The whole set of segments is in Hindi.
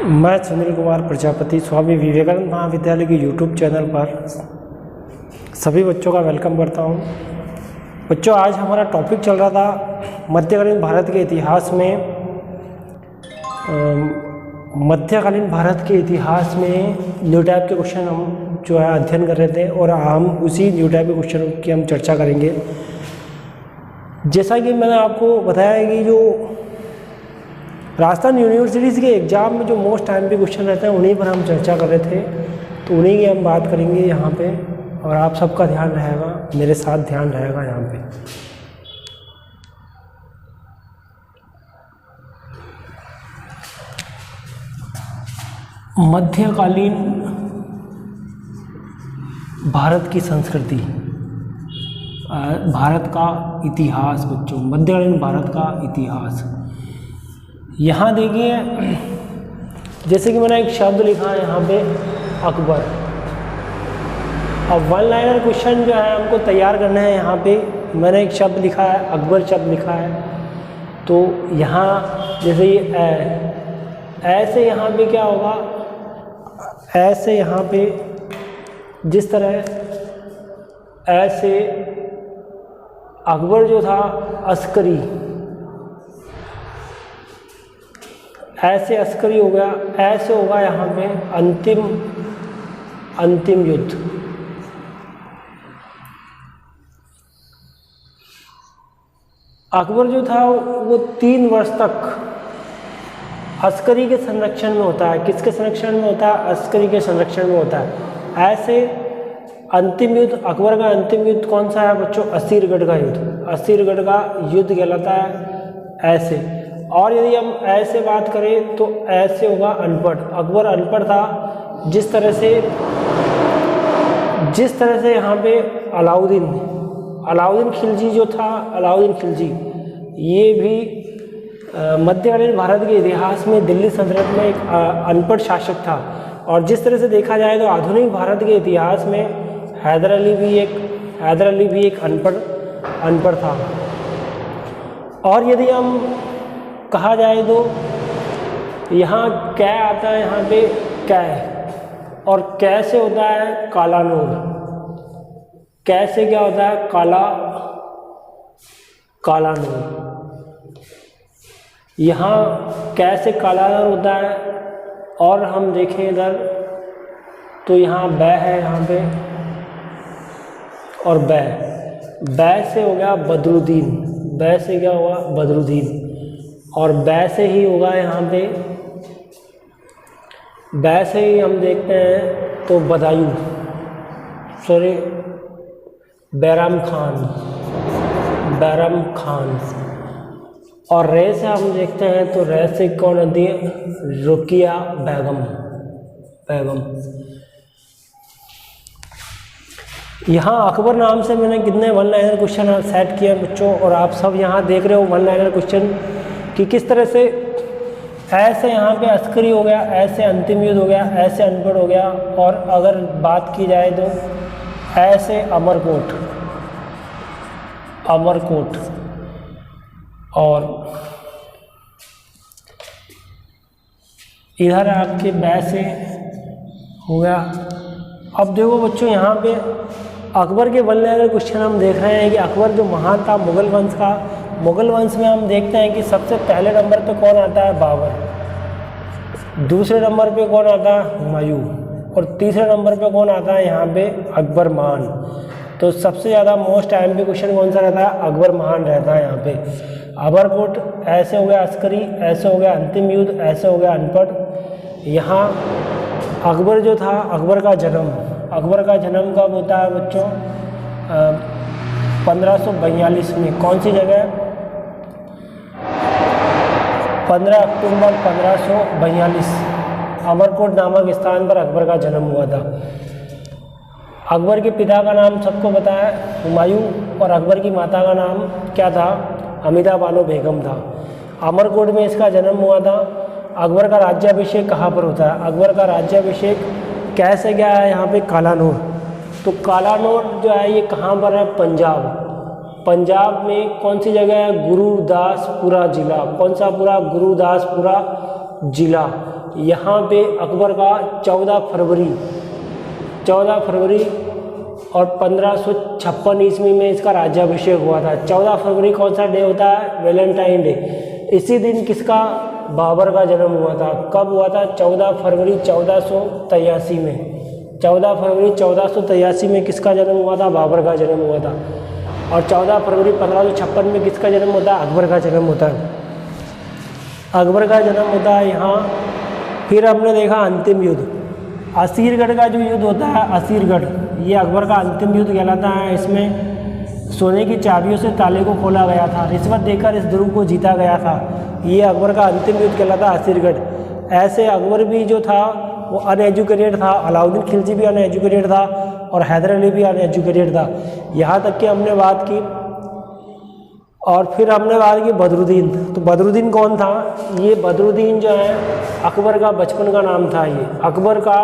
मैं सुनील कुमार प्रजापति स्वामी विवेकानंद महाविद्यालय के यूट्यूब चैनल पर सभी बच्चों का वेलकम करता हूं। बच्चों, आज हमारा टॉपिक चल रहा था मध्यकालीन भारत के इतिहास में। मध्यकालीन भारत के इतिहास में न्यू टाइप के क्वेश्चन हम जो है अध्ययन कर रहे थे और हम उसी न्यू टाइप के क्वेश्चन की हम चर्चा करेंगे। जैसा कि मैंने आपको बताया है कि जो राजस्थान यूनिवर्सिटीज़ के एग्ज़ाम में जो मोस्ट टाइम पे क्वेश्चन रहते हैं उन्हीं पर हम चर्चा कर रहे थे, तो उन्हीं की हम बात करेंगे यहाँ पे। और आप सबका ध्यान रहेगा, मेरे साथ ध्यान रहेगा यहाँ पे। मध्यकालीन भारत की संस्कृति, भारत का इतिहास। बच्चों, मध्यकालीन भारत का इतिहास यहाँ देखिए, जैसे कि मैंने एक शब्द लिखा है यहाँ पे, अकबर। अब वन लाइनर क्वेश्चन जो है हमको तैयार करना है। यहाँ पे मैंने एक शब्द लिखा है, अकबर शब्द लिखा है। तो यहाँ जैसे ये ऐसे यहाँ पे क्या होगा, ऐसे यहाँ पे जिस तरह ऐसे अकबर जो था अस्करी, ऐसे अस्करी हो गया, ऐसे होगा यहाँ पे अंतिम युद्ध। अकबर जो था वो 3 वर्ष तक अस्करी के संरक्षण में होता है। किसके संरक्षण में होता है? अस्करी के संरक्षण में होता है। ऐसे अंतिम युद्ध, अकबर का अंतिम युद्ध कौन सा है बच्चों? असीरगढ़ का युद्ध। असीरगढ़ का युद्ध कहलाता है ऐसे। और यदि हम ऐसे बात करें तो ऐसे होगा अनपढ़। अकबर अनपढ़ था। जिस तरह से यहाँ पे अलाउद्दीन खिलजी जो था, अलाउद्दीन खिलजी, ये भी मध्यकालीन भारत के इतिहास में दिल्ली सल्तनत में एक अनपढ़ शासक था। और जिस तरह से देखा जाए तो आधुनिक भारत के इतिहास में हैदर अली भी एक अनपढ़ था। और यदि हम कहा जाए तो यहाँ कै आता है, यहाँ पे कै, और कैसे होता है काला नूर। कैसे क्या होता है? काला नूर। यहाँ कैसे काला नूर होता है। और हम देखें इधर तो यहाँ बै है यहाँ पे, और बै से हो गया बदरुद्दीन। बै से क्या हुआ? बदरुद्दीन। और बै से ही होगा यहाँ पे, बै से ही हम देखते हैं तो बैराम खान। और रे से हम देखते हैं तो रे से कौन आती है? रुकिया बेगम। यहाँ अकबर नाम से मैंने कितने वन लाइनर क्वेश्चन सेट किए बच्चों, और आप सब यहाँ देख रहे हो वन लाइनर क्वेश्चन कि किस तरह से ऐसे यहाँ पे अस्करी हो गया, ऐसे अंतिम युद्ध हो गया, ऐसे अनपढ़ हो गया। और अगर बात की जाए तो ऐसे अमरकोट। और इधर आपके बै से हो गया। अब देखो बच्चों, यहाँ पे अकबर के वन लाइनर क्वेश्चन हम देख रहे हैं कि अकबर जो महान था मुगल वंश का, मुगल वंश में हम देखते हैं कि सबसे पहले नंबर पे कौन आता है? बाबर। दूसरे नंबर पे कौन आता है? हुमायूं। और तीसरे नंबर पे कौन आता है? यहाँ पे अकबर महान। तो सबसे ज़्यादा मोस्ट टाइम पे क्वेश्चन कौन सा रहता है? अकबर महान रहता है यहाँ पे। अमरकोट ऐसे हो गया अस्करी, ऐसे हो गया अंतिम युद्ध, ऐसे हो गया अनपढ़। यहाँ अकबर जो था, अकबर का जन्म कब होता है बच्चों? 1542 में। कौन सी जगह? 15 अक्टूबर 1542 अमरकोट नामक स्थान पर अकबर का जन्म हुआ था। अकबर के पिता का नाम सबको पता है, हुमायूं। और अकबर की माता का नाम क्या था? हमीदा बानो बेगम था। अमरकोट में इसका जन्म हुआ था। अकबर का राज्याभिषेक कहाँ पर होता है? अकबर का राज्याभिषेक कैसे गया है? यहाँ पे कालानूर। तो कालानूर जो है ये कहाँ पर है? पंजाब में कौन सी जगह है? गुरुदासपुरा जिला। कौन सा पूरा? गुरुदासपुरा जिला। यहाँ पे अकबर का 14 फरवरी और 1556 ईस्वी में इसका राज्याभिषेक हुआ था। 14 फरवरी कौन सा डे होता है? Valentine day. इसी दिन किसका? बाबर का जन्म हुआ था। कब हुआ था? 14 फरवरी 1483 में। 14 फरवरी 1483 में किसका जन्म हुआ था? बाबर का जन्म हुआ था। और 14 फरवरी 1556 में किसका जन्म होता है? अकबर का जन्म होता है। अकबर का जन्म होता है यहाँ। फिर हमने देखा अंतिम युद्ध, असीरगढ़ का जो युद्ध होता है, असीरगढ़, ये अकबर का अंतिम युद्ध कहलाता है। इसमें सोने की चाबियों से ताले को खोला गया था, रिश्वत देकर इस ध्रुव को जीता गया था। ये अकबर का अंतिम युद्ध कहलाता है असीरगढ़। ऐसे अकबर भी जो था वो अनएजुकेटेड था, अलाउद्दीन खिलजी भी अनएजुकेटेड था और हैदर अली भी अनएजुकेटेड था। यहाँ तक कि हमने बात की। और फिर हमने बात की बदरुद्दीन। तो बदरुद्दीन कौन था? ये बदरुद्दीन जो है अकबर का बचपन का नाम था। ये अकबर का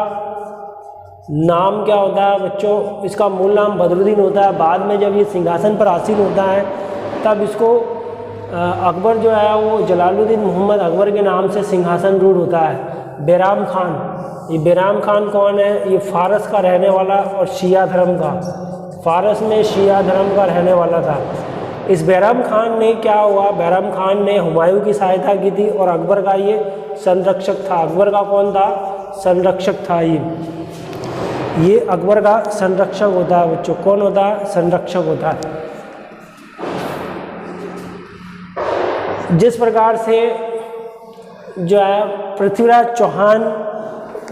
नाम क्या होता है बच्चों? इसका मूल नाम बदरुद्दीन होता है। बाद में जब ये सिंहासन पर आसीन होता है तब इसको अकबर जो है वो जलालुद्दीन मोहम्मद अकबर के नाम से सिंहासन रूढ़ होता है। बैराम खान, ये बैराम खान कौन है? ये फारस का रहने वाला और शिया धर्म का, फारस में शिया धर्म का रहने वाला था। इस बैराम खान ने क्या हुआ? बैराम खान ने हुमायूं की सहायता की थी और अकबर का ये संरक्षक था। अकबर का कौन था? संरक्षक था। ये अकबर का संरक्षक होता है बच्चों। कौन होता है? संरक्षक होता है। जिस प्रकार से जो है पृथ्वीराज चौहान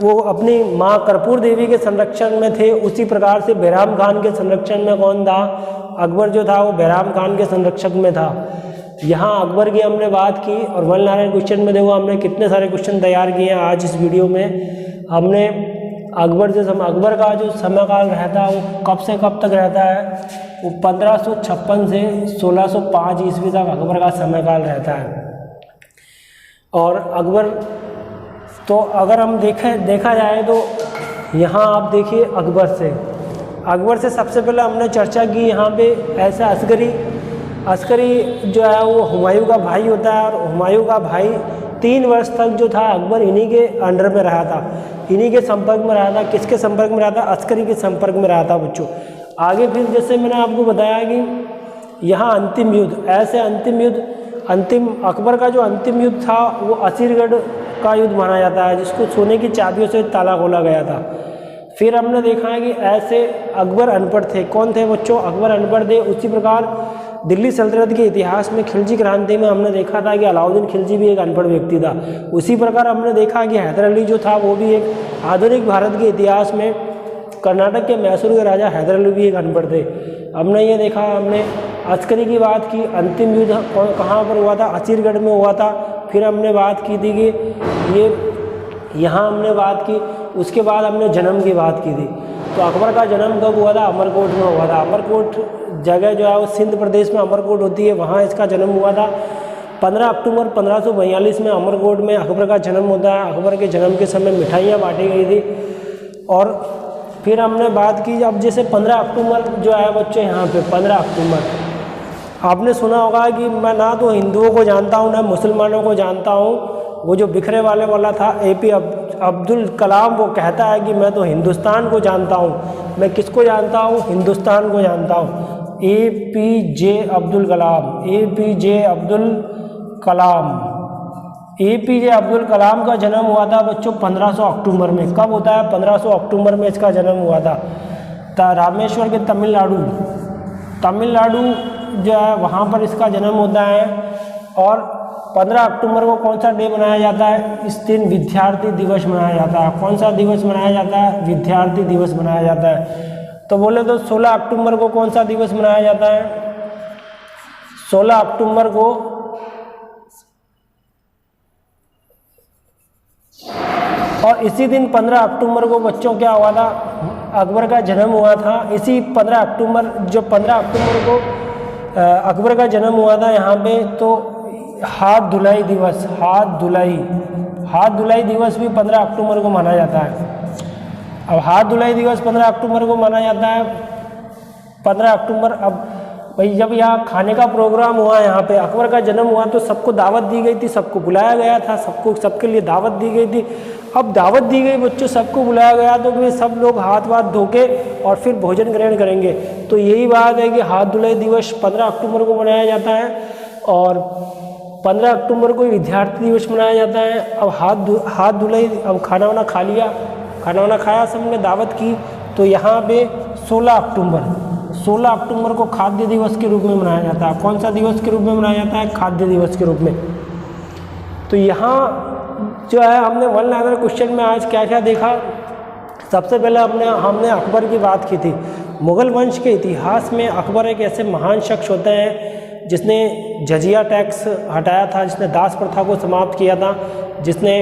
वो अपनी माँ कर्पूर देवी के संरक्षण में थे, उसी प्रकार से बैराम खान के संरक्षण में कौन था? अकबर जो था वो बैराम खान के संरक्षक में था। यहाँ अकबर की हमने बात की और वन लाइन क्वेश्चन में देखो हमने कितने सारे क्वेश्चन तैयार किए हैं आज इस वीडियो में। हमने अकबर का जो समय काल रहता है वो कब से कब तक रहता है? वो 1556 से 1605 ईस्वी तक अकबर का समय काल रहता है। और अकबर तो अगर हम देखा जाए तो यहाँ आप देखिए अकबर से सबसे पहले हमने चर्चा की यहाँ पे ऐसा अस्करी जो है वो हुमायूं का भाई होता है। और हुमायूं का भाई 3 वर्ष तक जो था अकबर इन्हीं के अंडर में रहा था, इन्हीं के संपर्क में रहा था। किसके संपर्क में रहा था? अस्करी के संपर्क में रहा था बच्चों। आगे फिर जैसे मैंने आपको बताया कि यहाँ अंतिम युद्ध, ऐसे अंतिम अकबर का जो अंतिम युद्ध था वो असीरगढ़ का युद्ध माना जाता है, जिसको सोने की चाबियों से ताला खोला गया था। फिर हमने देखा है कि ऐसे अकबर अनपढ़ थे। कौन थे बच्चों? अकबर अनपढ़ थे। उसी प्रकार दिल्ली सल्तनत के इतिहास में खिलजी क्रांति में हमने देखा था कि अलाउद्दीन खिलजी भी एक अनपढ़ व्यक्ति था। उसी प्रकार हमने देखा कि हैदर अली जो था वो भी एक आधुनिक भारत के इतिहास में कर्नाटक के मैसूर के राजा हैदर अली भी एक अनपढ़ थे। हमने ये देखा, हमने अस्करी की बात की। अंतिम युद्ध कहाँ पर हुआ था? असीरगढ़ में हुआ था। फिर हमने बात की थी कि यहाँ हमने बात की। उसके बाद हमने जन्म की बात की थी। तो अकबर का जन्म कब हुआ था? अमरकोट में हुआ था। अमरकोट जगह जो है वो सिंध प्रदेश में अमरकोट होती है, वहाँ इसका जन्म हुआ था। 15 अक्टूबर 1542 में अमरकोट में अकबर का जन्म होता है। अकबर के जन्म के समय मिठाइयाँ बांटी गई थी। और फिर हमने बात की, अब जैसे 15 अक्टूबर जो है बच्चे, यहाँ पे 15 अक्टूबर आपने सुना होगा कि मैं ना तो हिंदुओं को जानता हूँ ना मुसलमानों को जानता हूँ। वो जो बिखरे वाला था AP अब्दुल कलाम, वो कहता है कि मैं तो हिंदुस्तान को जानता हूँ। मैं किसको जानता हूँ? हिंदुस्तान को जानता हूँ। APJ अब्दुल कलाम का जन्म हुआ था बच्चों 1500 अक्टूबर में। कब होता है? 1500 अक्टूबर में इसका जन्म हुआ था। रामेश्वर के तमिलनाडु जो है वहाँ पर इसका जन्म होता है। और 15 अक्टूबर को कौन सा डे मनाया जाता है? इस दिन विद्यार्थी दिवस मनाया जाता है। कौन सा दिवस मनाया जाता है? विद्यार्थी दिवस मनाया जाता है। तो बोले तो 16 अक्टूबर को कौन सा दिवस मनाया जाता है? 16 अक्टूबर को और इसी दिन 15 अक्टूबर को बच्चों क्या हुआ था? अकबर का जन्म हुआ था। इसी 15 अक्टूबर को अकबर का जन्म हुआ था यहाँ पे। तो हाथ धुलाई दिवस भी 15 अक्टूबर को माना जाता है। अब हाथ धुलाई दिवस 15 अक्टूबर को माना जाता है। 15 अक्टूबर, अब भाई जब यहाँ खाने का प्रोग्राम हुआ, यहाँ पे अकबर का जन्म हुआ तो सबको दावत दी गई थी, सबको बुलाया गया था, सबके लिए दावत दी गई थी। अब दावत दी गई बच्चों, सबको बुलाया गया तो वे सब लोग हाथ वाथ धो के और फिर भोजन ग्रहण करेंगे। तो यही बात है कि हाथ धुलाई दिवस 15 अक्टूबर को मनाया जाता है और 15 अक्टूबर को विद्यार्थी दिवस मनाया जाता है। अब हाथ धुलाई, अब खाना वाना खा लिया, खाना वाना खाया, सबने दावत की, तो यहाँ पे 16 अक्टूबर को खाद्य दिवस के रूप में मनाया जाता है। कौन सा दिवस के रूप में मनाया जाता है? खाद्य दिवस के रूप में। तो यहाँ जो है हमने वन लाइनर क्वेश्चन में आज क्या क्या देखा। सबसे पहले हमने अकबर की बात की थी। मुगल वंश के इतिहास में अकबर एक ऐसे महान शख्स होते हैं जिसने जजिया टैक्स हटाया था, जिसने दास प्रथा को समाप्त किया था, जिसने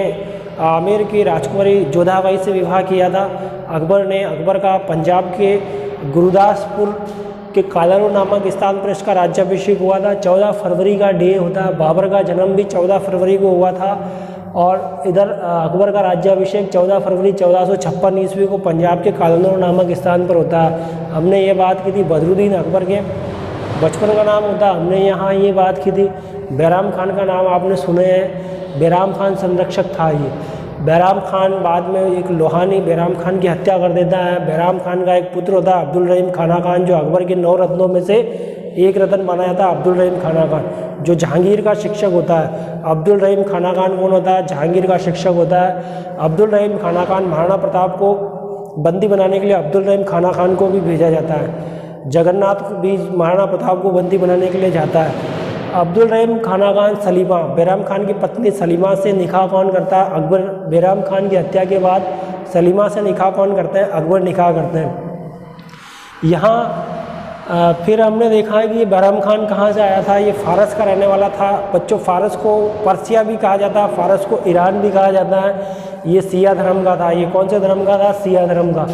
आमेर की राजकुमारी जोधाबाई से विवाह किया था। अकबर का पंजाब के गुरुदासपुर के कालारू नामक स्थान पर इसका राज्याभिषेक हुआ था। 14 फरवरी का डे होता है। बाबर का जन्म भी 14 फरवरी को हुआ था और इधर अकबर का राज्याभिषेक 14 फरवरी 1456 ईस्वी को पंजाब के कालारू नामक स्थान पर होता है। हमने ये बात की थी बदरुद्दीन अकबर के बचपन का नाम होता, हमने यहाँ ये बात की थी। बैराम खान का नाम आपने सुने हैं, बैराम खान संरक्षक था। ये बैराम खान बाद में एक लोहानी बैराम खान की हत्या कर देता है। बैराम खान का एक पुत्र होता है अब्दुल रहीम खाना खान, जो अकबर के 9 रत्नों में से एक रत्न माना जाता है अब्दुल रहीम खाना खान, जो जहांगीर का शिक्षक होता है। अब्दुल रहीम खाना खान कौन होता है? जहांगीर का शिक्षक होता है। अब्दुल रहीम खाना खान महाराणा प्रताप को बंदी बनाने के लिए अब्दुल रहीम खाना खान को भी भेजा जाता है। जगन्नाथ भी महाराणा प्रताप को बंदी बनाने के लिए जाता है। अब्दुल रहीम खाना खान सलीमा, बैराम खान की पत्नी सलीमा से निकाह कौन करता है? अकबर। बैराम खान की हत्या के बाद सलीमा से निकाह कौन करते हैं? अकबर निकाह करते हैं। यहाँ फिर हमने देखा है कि ये बैराम खान कहाँ से आया था। ये फारस का रहने वाला था। बच्चों, फारस को पर्सिया भी कहा जाता है, फारस को ईरान भी कहा जाता है। ये सिया धर्म का था। ये कौन से धर्म का था? सिया धर्म का।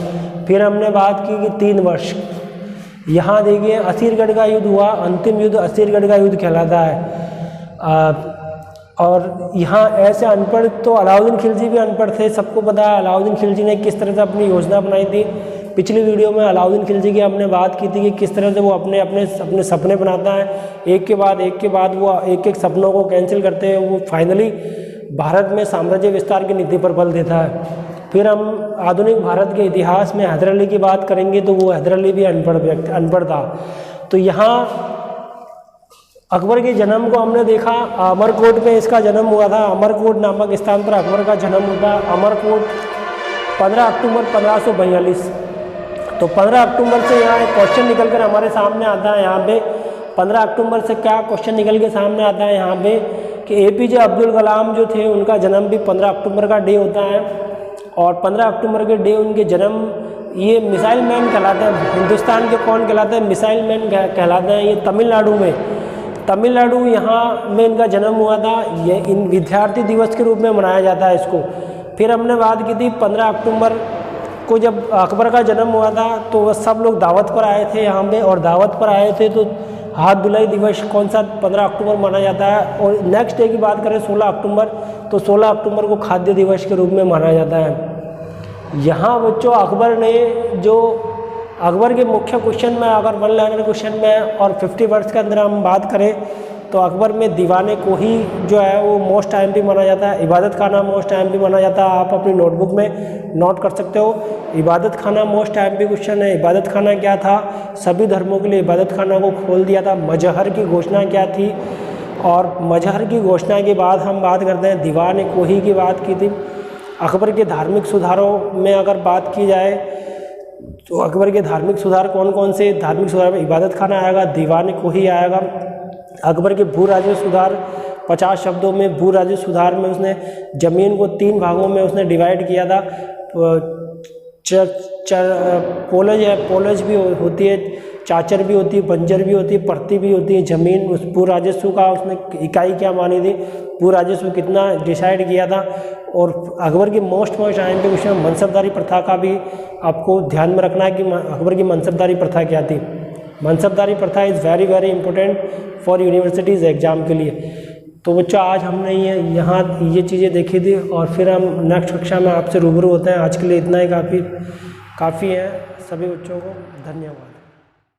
फिर हमने बात की कि 3 वर्ष, यहाँ देखिए असीरगढ़ का युद्ध हुआ, अंतिम युद्ध असीरगढ़ का युद्ध कहलाता है। और यहाँ ऐसे अनपढ़ तो अलाउद्दीन खिलजी भी अनपढ़ थे, सबको पता है अलाउद्दीन खिलजी ने किस तरह से अपनी योजना बनाई थी। पिछली वीडियो में अलाउद्दीन खिलजी की हमने बात की थी कि किस तरह से वो अपने सपने बनाता है, एक के बाद वो एक सपनों को कैंसिल करते हैं, वो फाइनली भारत में साम्राज्य विस्तार की नीति पर बल देता है। फिर हम आधुनिक भारत के इतिहास में हैदर अली की बात करेंगे तो वो हैदर अली भी अनपढ़ था। तो यहाँ अकबर के जन्म को हमने देखा, अमरकोट में इसका जन्म हुआ था। अमरकोट नामक स्थान पर अकबर का जन्म होता है। अमरकोट 15 अक्टूबर 1542। तो 15 अक्टूबर से यहाँ एक क्वेश्चन निकल कर हमारे सामने आता है। यहाँ पे 15 अक्टूबर से क्या क्वेश्चन निकल के सामने आता है यहाँ पे कि APJ अब्दुल कलाम जो थे उनका जन्म भी 15 अक्टूबर का डे होता है। और 15 अक्टूबर के डे उनके जन्म, ये मिसाइल मैन कहलाते हैं। हिंदुस्तान के कौन कहलाते हैं? मिसाइल मैन कहलाते हैं। ये तमिलनाडु यहाँ में इनका जन्म हुआ था। ये इन विद्यार्थी दिवस के रूप में मनाया जाता है इसको। फिर हमने बात की थी 15 अक्टूबर को जब अकबर का जन्म हुआ था तो वह सब लोग दावत पर आए थे यहाँ पे, और दावत पर आए थे तो हाथ धुलाई दिवस कौन सा 15 अक्टूबर माना जाता है। और नेक्स्ट डे की बात करें 16 अक्टूबर, तो 16 अक्टूबर को खाद्य दिवस के रूप में माना जाता है। यहाँ बच्चों अकबर के मुख्य क्वेश्चन में, अगर वन लाइनर क्वेश्चन में और 50 वर्ड्स के अंदर हम बात करें तो अकबर में दीवाने को ही जो है वो मोस्ट IMP माना जाता है। इबादत खाना मोस्ट IMP माना जाता है। आप अपनी नोटबुक में नोट कर सकते हो। इबादत खाना मोस्ट IMP क्वेश्चन है। इबादत खाना क्या था? सभी धर्मों के लिए इबादत खाना को खोल दिया था। मजहर की घोषणा क्या थी? और मजहर की घोषणा के बाद हम बात करते हैं दीवाने कोही की बात की थी। अकबर के धार्मिक सुधारों में अगर बात की जाए तो अकबर के धार्मिक सुधार कौन कौन से? धार्मिक सुधार में इबादत खाना आएगा, दीवाने कोही आएगा। अकबर के भू राजस्व सुधार 50 शब्दों में, भू राजस्व सुधार में उसने ज़मीन को 3 भागों में उसने डिवाइड किया था। पोलज भी होती है, चाचर भी होती है, बंजर भी होती है, परती भी होती है। ज़मीन उस भू राजस्व का उसने इकाई क्या मानी थी, भू राजस्व कितना डिसाइड किया था। और अकबर की मोस्ट IMP क्वेश्चन मनसबदारी प्रथा का भी आपको ध्यान में रखना है कि अकबर की मनसबदारी प्रथा क्या थी। मनसबदारी प्रथा is very very important for universities exam के लिए। तो बच्चों आज हमने ये चीज़ें देखी थी और फिर हम नेक्स्ट कक्षा में आपसे रूबरू होते हैं। आज के लिए इतना ही काफ़ी है। सभी बच्चों को धन्यवाद।